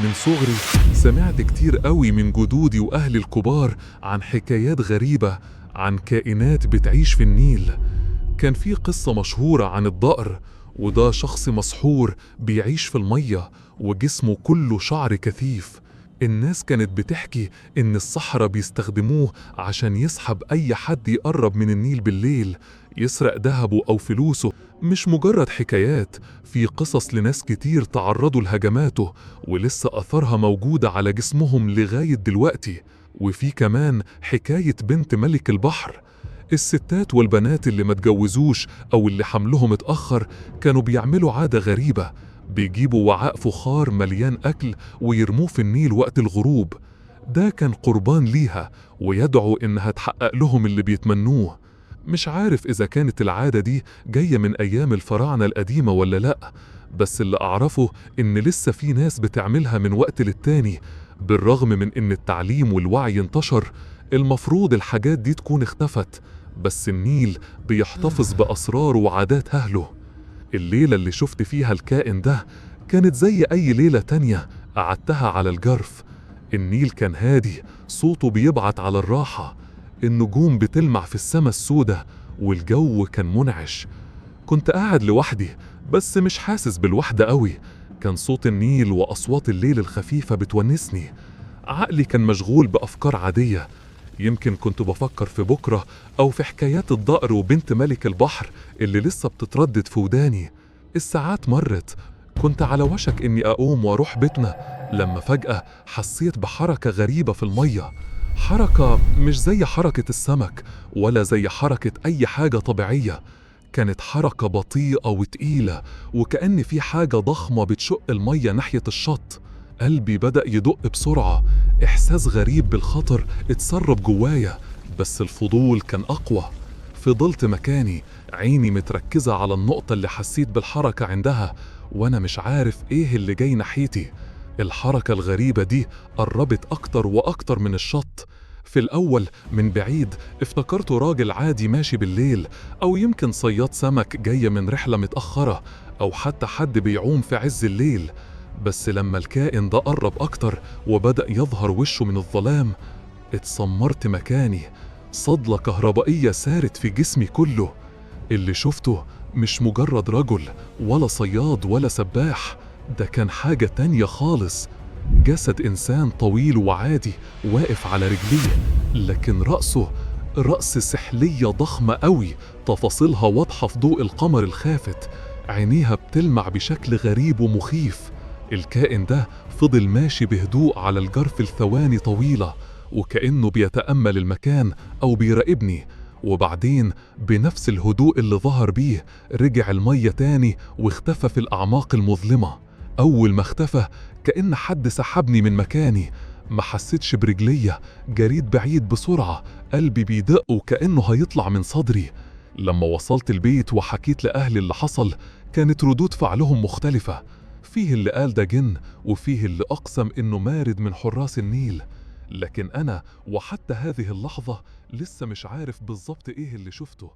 من صغري سمعت كتير قوي من جدودي وأهلي الكبار عن حكايات غريبة عن كائنات بتعيش في النيل. كان في قصة مشهورة عن الضأر، وده شخص مسحور بيعيش في المية وجسمه كله شعر كثيف. الناس كانت بتحكي إن السحرة بيستخدموه عشان يسحب أي حد يقرب من النيل بالليل، يسرق ذهبه أو فلوسه. مش مجرد حكايات، في قصص لناس كتير تعرضوا لهجماته ولسه أثرها موجودة على جسمهم لغاية دلوقتي. وفي كمان حكاية بنت ملك البحر. الستات والبنات اللي ما اتجوزوش أو اللي حملهم اتأخر كانوا بيعملوا عادة غريبة، بيجيبوا وعاء فخار مليان أكل ويرموه في النيل وقت الغروب. ده كان قربان ليها، ويدعوا إنها تحقق لهم اللي بيتمنوه. مش عارف إذا كانت العادة دي جاية من أيام الفراعنة القديمة ولا لأ، بس اللي أعرفه إن لسه في ناس بتعملها من وقت للتاني. بالرغم من إن التعليم والوعي انتشر، المفروض الحاجات دي تكون اختفت، بس النيل بيحتفظ بأسرار وعادات أهله. الليلة اللي شفت فيها الكائن ده كانت زي أي ليلة تانية قعدتها على الجرف. النيل كان هادي، صوته بيبعت على الراحة، النجوم بتلمع في السما السودة، والجو كان منعش. كنت قاعد لوحدي بس مش حاسس بالوحدة قوي. كان صوت النيل وأصوات الليل الخفيفة بتونسني. عقلي كان مشغول بأفكار عادية، يمكن كنت بفكر في بكرة أو في حكايات الضأر وبنت ملك البحر اللي لسه بتتردد في وداني. الساعات مرت، كنت على وشك إني أقوم وأروح بيتنا، لما فجأة حسيت بحركة غريبة في المية. حركة مش زي حركة السمك ولا زي حركة أي حاجة طبيعية. كانت حركة بطيئة وتقيلة، وكأن في حاجة ضخمة بتشق المية ناحية الشط. قلبي بدأ يدق بسرعة، إحساس غريب بالخطر اتسرب جوايا، بس الفضول كان أقوى. فضلت مكاني، عيني متركزة على النقطة اللي حسيت بالحركة عندها، وأنا مش عارف إيه اللي جاي ناحيتي. الحركة الغريبة دي قربت أكتر وأكتر من الشط. في الأول من بعيد افتكرته راجل عادي ماشي بالليل، أو يمكن صياد سمك جاي من رحلة متأخرة، أو حتى حد بيعوم في عز الليل. بس لما الكائن ده قرب أكتر وبدأ يظهر وشه من الظلام، اتسمرت مكاني. صدلة كهربائية سارت في جسمي كله. اللي شفته مش مجرد رجل ولا صياد ولا سباح، ده كان حاجة تانية خالص. جسد إنسان طويل وعادي واقف على رجليه، لكن رأس سحلية ضخمة قوي، تفاصيلها واضحة في ضوء القمر الخافت. عينيها بتلمع بشكل غريب ومخيف. الكائن ده فضل ماشي بهدوء على الجرف لثواني طويلة، وكأنه بيتأمل المكان أو بيراقبني. وبعدين بنفس الهدوء اللي ظهر بيه رجع المية تاني واختفى في الأعماق المظلمة. أول ما اختفى كأن حد سحبني من مكاني، ما حسيتش برجلية، جريت بعيد بسرعة، قلبي بيدق وكأنه هيطلع من صدري. لما وصلت البيت وحكيت لأهلي اللي حصل، كانت ردود فعلهم مختلفة. فيه اللي قال ده جن، وفيه اللي أقسم إنه مارد من حراس النيل. لكن أنا وحتى هذه اللحظة لسه مش عارف بالظبط إيه اللي شفته.